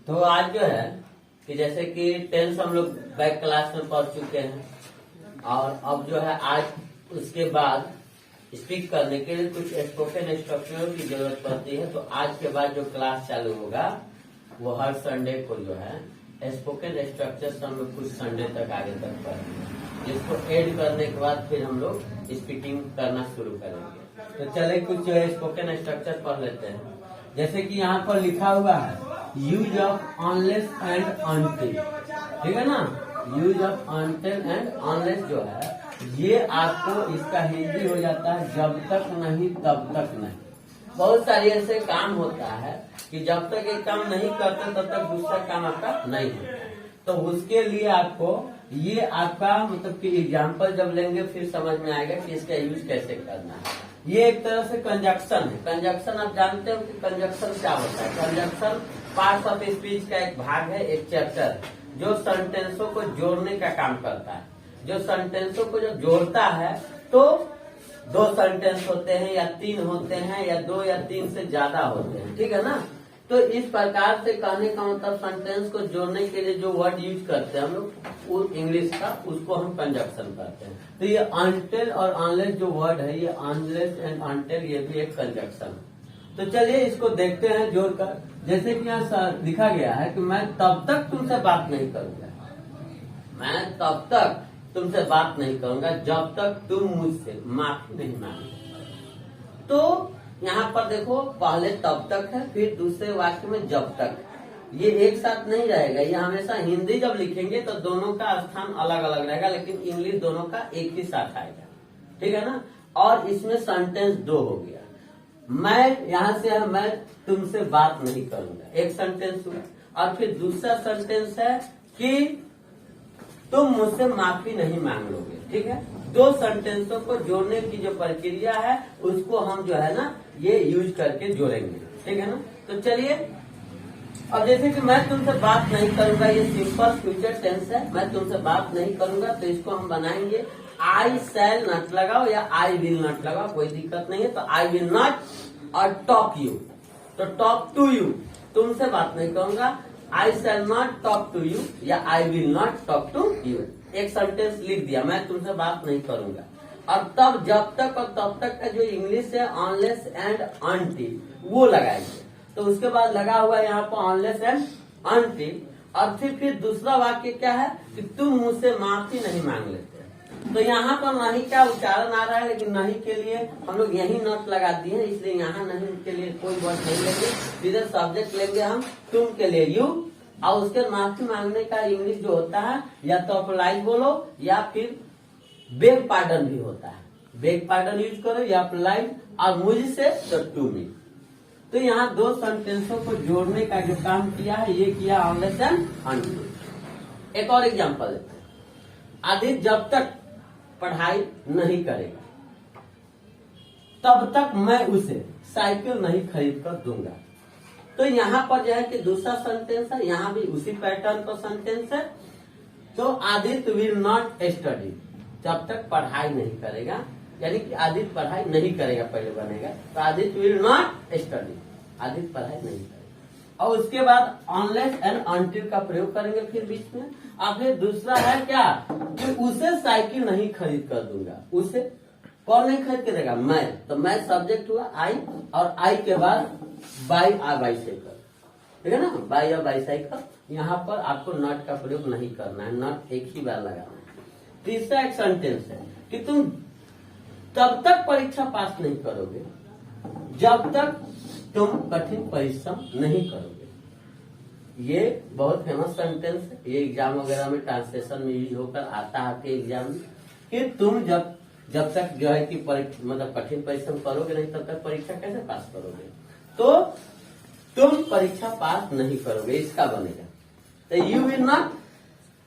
तो आज जो है कि जैसे कि टेंथ हम लोग बैक क्लास में पढ़ चुके हैं और अब जो है आज उसके बाद स्पीक करने के लिए कुछ स्पोकन स्ट्रक्चरों की जरूरत पड़ती है। तो आज के बाद जो क्लास चालू होगा वो हर संडे को जो है स्पोकन स्ट्रक्चर हम लोग कुछ संडे तक आगे तक पढ़ेंगे, जिसको ऐड करने के बाद फिर हम लोग स्पीकिंग करना शुरू करेंगे। तो चले कुछ जो है स्पोकन स्ट्रक्चर पढ़ लेते हैं। जैसे कि यहाँ पर लिखा हुआ है use of unless and until, ठीक है ना। Use of until and unless जो है ये आपको इसका हिंदी हो जाता है जब तक नहीं तब तक नहीं। बहुत सारे ऐसे काम होता है कि जब तक एक काम नहीं करते तब तक दूसरा काम आपका नहीं होता। तो उसके लिए आपको ये आपका मतलब कि एग्जाम्पल जब लेंगे फिर समझ में आएगा कि इसका यूज कैसे करना है। ये एक तरह से कंजक्शन है। कंजक्शन आप जानते हो कि कंजक्शन क्या होता है। कंजक्शन पार्ट्स ऑफ स्पीच का एक भाग है, एक चैप्टर है जो सेंटेंसों को जोड़ने का काम करता है। जो सेंटेंसों को जब जोड़ता है तो दो सेंटेंस होते हैं या तीन होते हैं या दो या तीन से ज्यादा होते हैं, ठीक है ना। तो इस प्रकार से कहने का मतलब सेंटेंस को जोड़ने के लिए जो वर्ड यूज करते हैं हम लोग इंग्लिश का, उसको हम कंजक्शन करते हैं। तो ये अनटिल और अनलेस जो वर्ड है, ये अनलेस एंड अनटिल, ये भी एक कंजक्शन है। तो चलिए इसको देखते हैं जोड़कर। जैसे कि यहाँ लिखा गया है कि मैं तब तक तुमसे बात नहीं करूंगा, मैं तब तक तुमसे बात नहीं करूंगा जब तक तुम मुझसे माफी नहीं मांगो। तो यहाँ पर देखो पहले तब तक है, फिर दूसरे वाक्य में जब तक। ये एक साथ नहीं रहेगा, ये हमेशा हिंदी जब लिखेंगे तो दोनों का स्थान अलग अलग रहेगा, लेकिन इंग्लिश दोनों का एक ही साथ आएगा, ठीक है ना। और इसमें सेंटेंस दो हो गया। मैं यहाँ से है मैं तुमसे बात नहीं करूंगा, एक सेंटेंस हुआ। और फिर दूसरा सेंटेंस है कि तुम मुझसे माफी नहीं मांग लोगे, ठीक है। दो सेंटेंसों को जोड़ने की जो प्रक्रिया है उसको हम जो है ना ये यूज करके जोड़ेंगे, ठीक है ना। तो चलिए अब जैसे कि मैं तुमसे बात नहीं करूंगा, ये सिंपल फ्यूचर टेंस है। मैं तुमसे बात नहीं करूंगा तो इसको हम बनाएंगे आई शैल नॉट लगाओ या आई विल नॉट लगाओ, कोई दिक्कत नहीं है। तो आई विल नॉट और टॉक यू, तो टॉक टू यू, तुमसे बात नहीं करूंगा। I shall not talk to you या I will not talk to you. एक सेंटेंस लिख दिया, मैं तुमसे बात नहीं करूंगा। और तब जब तक और तब तक का जो इंग्लिश है अनलेस एंड अनटिल वो लगाएंगे। तो उसके बाद लगा हुआ है यहाँ पर अनलेस एंड अनटिल। और फिर दूसरा वाक्य क्या है कि तुम मुझसे माफी नहीं मांग लेते। तो यहाँ पर नहीं का उच्चारण आ रहा है, लेकिन नहीं के लिए हम लोग यही नोट लगा दिए हैं, इसलिए यहाँ नहीं के लिए कोई वर्ड नहीं लेंगे, सीधे सब्जेक्ट लेंगे हम तुम के लिए यू। और उसके माफी मांगने का इंग्लिश जो होता है या तो अप्लाई बोलो या फिर बेग पार्डन भी होता है। बेग पार्डन यूज करो या अप्लाई, और मुझसे तो टू मी। तो यहाँ दो सेंटेंसों को जोड़ने का जो काम किया है ये किया अनलेस एंड अनटिल। एक और एग्जांपल देते हैं। आदित्य जब तक पढ़ाई नहीं करेगा तब तक मैं उसे साइकिल नहीं खरीद कर दूंगा। तो यहाँ पर जो है कि दूसरा सेंटेंस है, यहाँ भी उसी पैटर्न का सेंटेंस है। तो आदित्य विल नॉट स्टडी, जब तक पढ़ाई नहीं करेगा, यानी कि आदित्य पढ़ाई नहीं करेगा पहले बनेगा। तो Aditya will not study, Aditya पढ़ाई नहीं करेगा। और उसके बाद अनलेस एंड अनटिल का प्रयोग करेंगे फिर बीच में। और फिर दूसरा है क्या कि उसे साइकिल नहीं खरीद कर दूंगा। उसे कौन नहीं खरीद कर देगा? मैं। तो मैं सब्जेक्ट हुआ आई, और आई के बाद बाई आ बाईसाइकिल, ठीक है ना, बाई या बाईसाइकिल। यहाँ पर आपको नॉट का प्रयोग नहीं करना है, नॉट एक ही बार लगाना है। तीसरा एक सेंटेंस है कि तुम तब तक परीक्षा पास नहीं करोगे जब तक तुम कठिन परिश्रम नहीं करोगे। ये बहुत फेमस सेंटेंस है, ये एग्जाम वगैरह में ट्रांसलेशन में यूज होकर आता है आपके एग्जाम में कि तुम जब तक जो है कि मतलब कठिन परिश्रम करोगे नहीं तब तक परीक्षा कैसे पास करोगे। तो तुम परीक्षा पास नहीं करोगे, इसका बनेगा। तो यू विल नॉट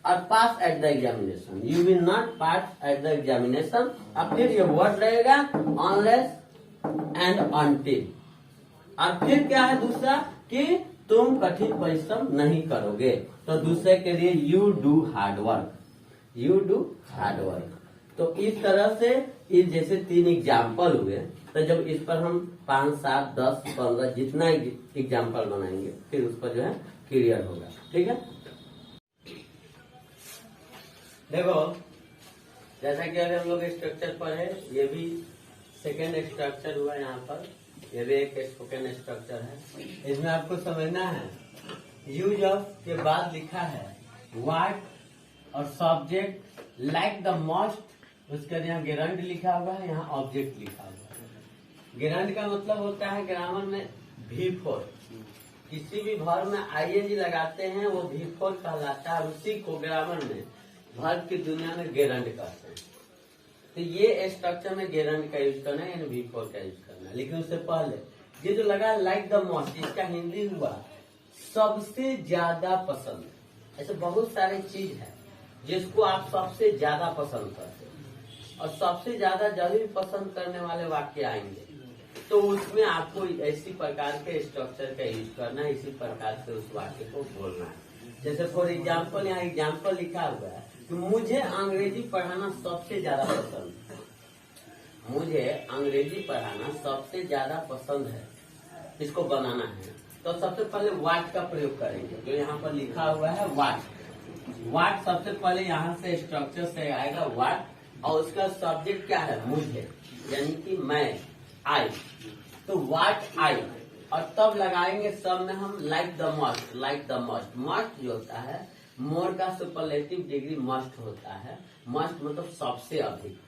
और pass at the examination, you will not pass at the examination. अब फिर ये वर्ड रहेगा अनलेस एंड अनटिल। और फिर क्या है दूसरा कि तुम कठिन परिश्रम नहीं करोगे। तो दूसरे के लिए you do hard work, you do hard work. तो इस तरह से इस जैसे तीन एग्जाम्पल हुए, तो जब इस पर हम 5, 7, 10, 15 जितना एग्जाम्पल बनाएंगे फिर उस पर जो है क्लियर होगा। ठीक है, देखो जैसा कि अगर हम लोग स्ट्रक्चर पर है, ये भी सेकेंड स्ट्रक्चर हुआ यहाँ पर, ये भी एक स्पोकन स्ट्रक्चर है। इसमें आपको समझना है यूज ऑफ के बाद लिखा है व्हाट और सब्जेक्ट लाइक द मोस्ट, उसके बाद यहाँ गेरंड लिखा हुआ है, यहाँ ऑब्जेक्ट लिखा हुआ है। गेरंड का मतलब होता है ग्रामर में V4, किसी भी वर्ब में ING लगाते हैं वो V4 कहलाता है, उसी को ग्रामर में वर्ब की दुनिया में गेरंड कहते हैं। तो ये स्ट्रक्चर में गेरंड का यूज करना है, यानी V4 का यूज करना है। लेकिन उससे पहले ये जो लगा लाइक द मोस्ट, इसका हिंदी हुआ सबसे ज्यादा पसंद। ऐसे बहुत सारे चीज है जिसको आप सबसे ज्यादा पसंद करते हैं, और सबसे ज्यादा जब भी पसंद करने वाले वाक्य आएंगे तो उसमें आपको इसी प्रकार के स्ट्रक्चर का यूज करना है, इसी प्रकार से उस वाक्य को बोलना है। जैसे फॉर एग्जाम्पल यहाँ एग्जाम्पल लिखा हुआ है कि मुझे अंग्रेजी पढ़ाना सबसे ज्यादा पसंद है, मुझे अंग्रेजी पढ़ाना सबसे ज्यादा पसंद है, इसको बनाना है। तो सबसे पहले व्हाट का प्रयोग करेंगे, जो यहाँ पर लिखा हुआ है व्हाट सबसे पहले यहाँ से स्ट्रक्चर से आएगा व्हाट, और उसका सब्जेक्ट क्या है मुझे, यानी कि मैं, आई। तो व्हाट आई, और तब लगाएंगे सब में हम like the must. Like the must, must जो होता है मोर का सुपरलेटिव डिग्री मस्ट होता है, मस्ट मतलब सबसे अधिक।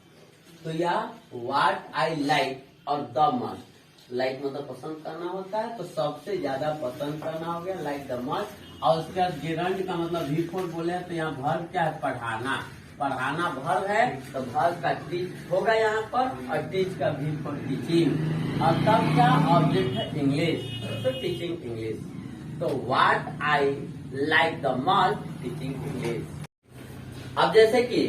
तो यह व्हाट आई लाइक और द मस्ट, लाइक मतलब पसंद करना होता है, तो सबसे ज्यादा पसंद करना हो गया लाइक द मस्ट। और उसके बाद गेरंड का मतलब V4 बोले तो यहाँ वर्ब क्या है पढ़ाना, पढ़ाना वर्ब है, तो वर्ब का टीच होगा यहाँ पर, और टीच का V4 टीचिंग, और तब क्या ऑब्जेक्ट है इंग्लिश, तो टीचिंग इंग्लिश। तो what I like the must, teaching English. अब जैसे कि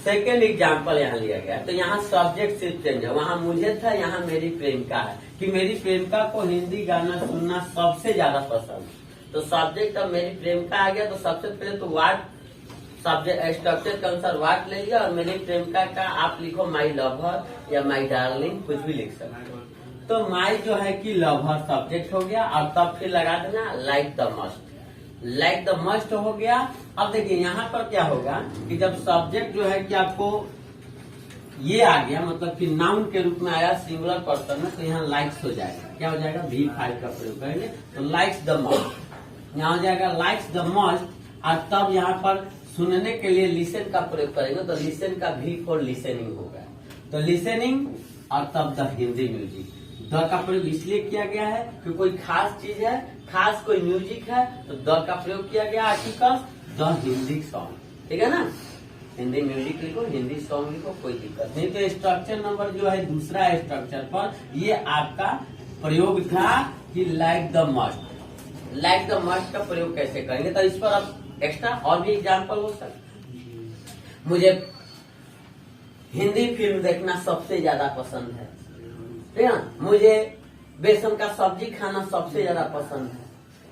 सेकेंड एग्जाम्पल यहाँ लिया गया, तो यहाँ सब्जेक्ट सिर्फ चेंज है, वहाँ मुझे था, यहाँ मेरी प्रेमिका है, कि मेरी प्रेमिका को हिंदी गाना सुनना सबसे ज्यादा पसंद। तो सब्जेक्ट अब मेरी प्रेमिका आ गया, तो सबसे पहले तो व्हाट सब्जेक्ट स्ट्रक्चर के अनुसार व्हाट ले लिया, और मेरी प्रेमिका का आप लिखो माई लवर या माई डार्लिंग, कुछ भी लिख सकते हो। तो माई जो है कि लवर सब्जेक्ट हो गया, और तब फिर लगा देना like the must, like the must हो गया। अब देखिए यहाँ पर क्या होगा कि जब सब्जेक्ट जो है कि आपको ये आ गया, मतलब कि नाउन के रूप में आया सिंगुलर पर्सन में, तो यहाँ लाइक्स हो जाएगा, क्या हो जाएगा V5 का प्रयोग करेंगे, तो लाइक्स द मस्ट, यहाँ हो जाएगा लाइक्स द मस्ट। और तब यहाँ पर सुनने के लिए लिसन का प्रयोग करेंगे, तो लिसन का V4 लिसनिंग होगा, तो लिसनिंग, और तब द हिंदी म्यूजिक। द का प्रयोग इसलिए किया गया है कि कोई खास चीज है, खास कोई म्यूजिक है, तो द का प्रयोग किया गया आर्टिकल द हिंदी सॉन्ग, ठीक है ना, हिंदी म्यूजिक लिखो, हिंदी सॉन्ग लिखो, कोई दिक्कत नहीं। तो स्ट्रक्चर नंबर जो है दूसरा स्ट्रक्चर पर ये आपका प्रयोग था कि like the must. Like the must का प्रयोग कैसे करेंगे, तो इस पर अब एक्स्ट्रा और भी एग्जाम्पल हो सकता। मुझे हिंदी फिल्म देखना सबसे ज्यादा पसंद है, ठीक है, मुझे बेसन का सब्जी खाना सबसे ज्यादा पसंद है।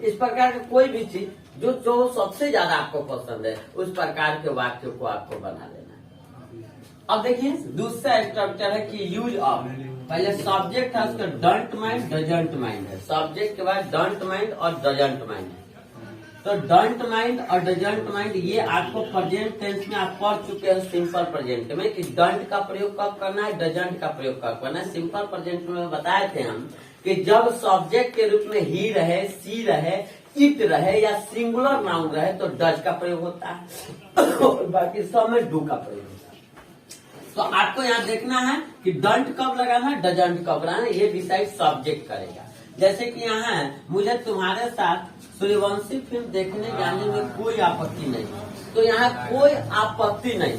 इस प्रकार की कोई भी चीज जो सबसे ज्यादा आपको पसंद है, उस प्रकार के वाक्य को आपको बना लेना है। अब देखिए दूसरा स्ट्रक्चर है कि यूज ऑफ, पहले सब्जेक्ट है, उसका डोंट माइंड डजंट माइंड है, सब्जेक्ट के बाद डोंट माइंड और डजंट माइंड है। तो डोंट माइंड और डजंट माइंड ये आपको प्रेजेंट टेंस में आप पढ़ चुके हैं सिंपल प्रेजेंट में, कि डोंट का प्रयोग कब करना है, डजंट का प्रयोग कब करना है। सिंपल प्रेजेंट में बताए थे हम कि जब सब्जेक्ट के रूप में ही रहे, सी रहे, इट रहे या सिंगुलर नाउन रहे तो डज का प्रयोग होता है, और बाकी सब में डू का प्रयोग होता है। तो आपको यहाँ देखना है कि डंट कब लगाना है, डजंट कब लगाना है, ये डिसाइड सब्जेक्ट करेगा। जैसे कि यहाँ है, मुझे तुम्हारे साथ सूर्यवंशी फिल्म देखने जाने में कोई आपत्ति नहीं, तो यहाँ कोई आपत्ति नहीं,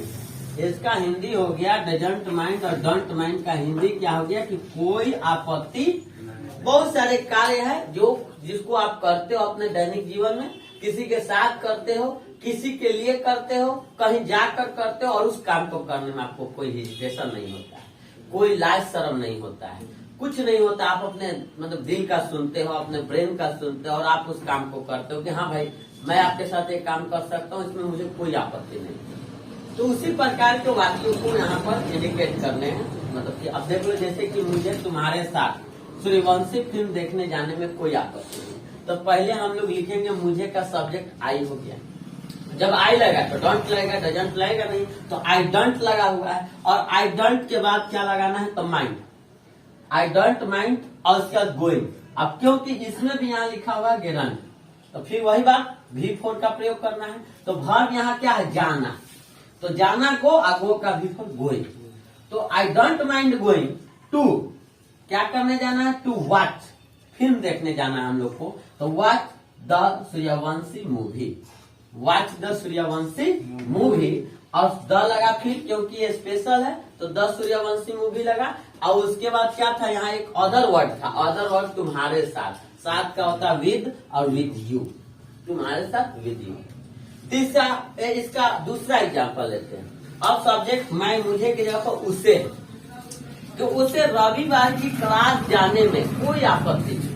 इसका हिंदी हो गया डजंट माइंड, और डोंट माइंड का हिंदी क्या हो गया कि कोई आपत्ति। बहुत सारे कार्य है जिसको आप करते हो अपने दैनिक जीवन में, किसी के साथ करते हो, किसी के लिए करते हो, कहीं जाकर करते हो, और उस काम को करने में आपको कोई हेजिटेशन नहीं होता है, कोई लाज शर्म नहीं होता है, कुछ नहीं होता। आप अपने मतलब दिल का सुनते हो, अपने ब्रेन का सुनते हो, और आप उस काम को करते हो कि हाँ भाई मैं आपके साथ एक काम कर सकता हूँ, इसमें मुझे कोई आपत्ति नहीं। तो उसी प्रकार के वाक्यों को यहाँ पर इंडिकेट करने हैं, मतलब कि अब देख लो, जैसे कि मुझे तुम्हारे साथ सूर्यवंशी फिल्म देखने जाने में कोई आपत्ति नहीं, तो पहले हम लोग लिखेंगे मुझे का सब्जेक्ट आई हो गया। जब आई लगा तो डोंट लगेगा, डजंट लगेगा नहीं, तो आई डोंट लगा हुआ है। और आई डोंट के बाद क्या लगाना है, तो माइंड, आई डोंट माइंड, और उसके बाद गोइंग। अब क्योंकि इसमें भी यहाँ लिखा हुआ है गेरंट, तो फिर वही बात V4 का प्रयोग करना है। तो वर्ब यहाँ क्या है, जाना, तो जाना गो, और गो का V4 गोइंग। तो I don't mind going to, क्या करने जाना है, टू वॉच, फिल्म देखने जाना है हम लोग को। तो watch the Suryavanshi movie, watch the Suryavanshi movie, और द लगा फिर क्योंकि ये स्पेशल है तो द सूर्यवंशी मूवी लगा। और उसके बाद क्या था, यहाँ एक अदर वर्ड था, अदर वर्ड तुम्हारे साथ, साथ का होता विद और विद यू, तुम्हारे साथ विद यू। तीसरा, इसका दूसरा एग्जांपल लेते हैं। अब सब्जेक्ट मैं मुझे की जगह पर उसे, तो उसे रविवार की क्लास जाने में कोई आपत्ति नहीं,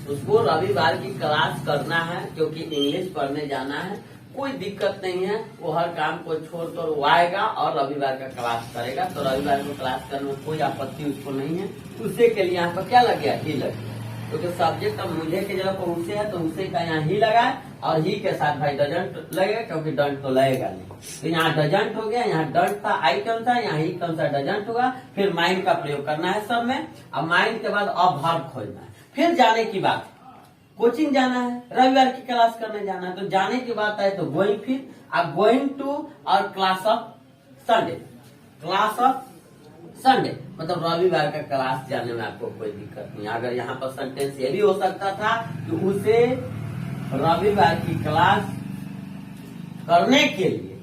उसको रविवार की क्लास करना है क्योंकि इंग्लिश पढ़ने जाना है, कोई दिक्कत नहीं है। वो हर काम को छोड़कर वो आएगा और रविवार का क्लास करेगा, तो रविवार को क्लास करने में कोई आपत्ति उसको नहीं है। उसे के लिए यहाँ पर क्या लग गया, ही लग गया, क्योंकि सब्जेक्ट अब मुझे की जगह पर उसे है तो उसे का यहाँ ही लगा है, और ही के साथ भाई डजंट लगेगा क्योंकि डंट तो लगेगा नहीं। तो यहाँ डजंट हो गया, यहाँ डंट था, आई कौन सा, यहाँ ही कौन सा, डजंट होगा। फिर माइंड का प्रयोग करना है सब में, और माइंड के बाद अब वर्ब खोजना है। फिर जाने की बात, कोचिंग जाना है, रविवार की क्लास करने जाना है, तो जाने की बात है तो गोइंग, फिर गोइंग टू और class of Sunday, class of Sunday, मतलब रविवार का क्लास जाने में आपको कोई दिक्कत नहीं। अगर यहाँ पर सेंटेंस ये भी हो सकता था कि उसे रविवार की क्लास करने के लिए,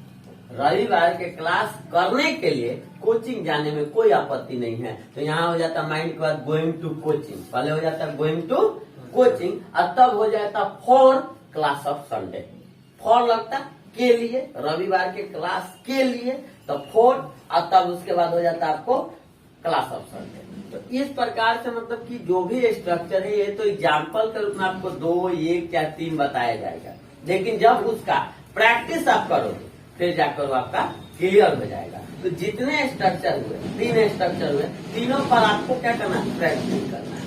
रविवार के क्लास करने के लिए कोचिंग जाने में कोई आपत्ति नहीं है। तो यहाँ हो जाता माइंड के बाद गोइंग टू कोचिंग, पहले हो जाता गोइंग टू कोचिंग, और तब हो जाता for class of Sunday, for लगता के लिए, रविवार के क्लास के लिए, तो फॉर, और तब उसके बाद हो जाता आपको क्लास ऑफ संडे। तो इस प्रकार से मतलब कि जो भी स्ट्रक्चर है ये तो एग्जाम्पल के रूप में आपको 2, 1 या 3 बताया जाएगा, लेकिन जब उसका प्रैक्टिस आप करोगे फिर जाकर आपका क्लियर हो जाएगा। तो जितने स्ट्रक्चर हुए, 3 स्ट्रक्चर हुए, तीनों पर आपको क्या करना है, प्रैक्टिस करना है।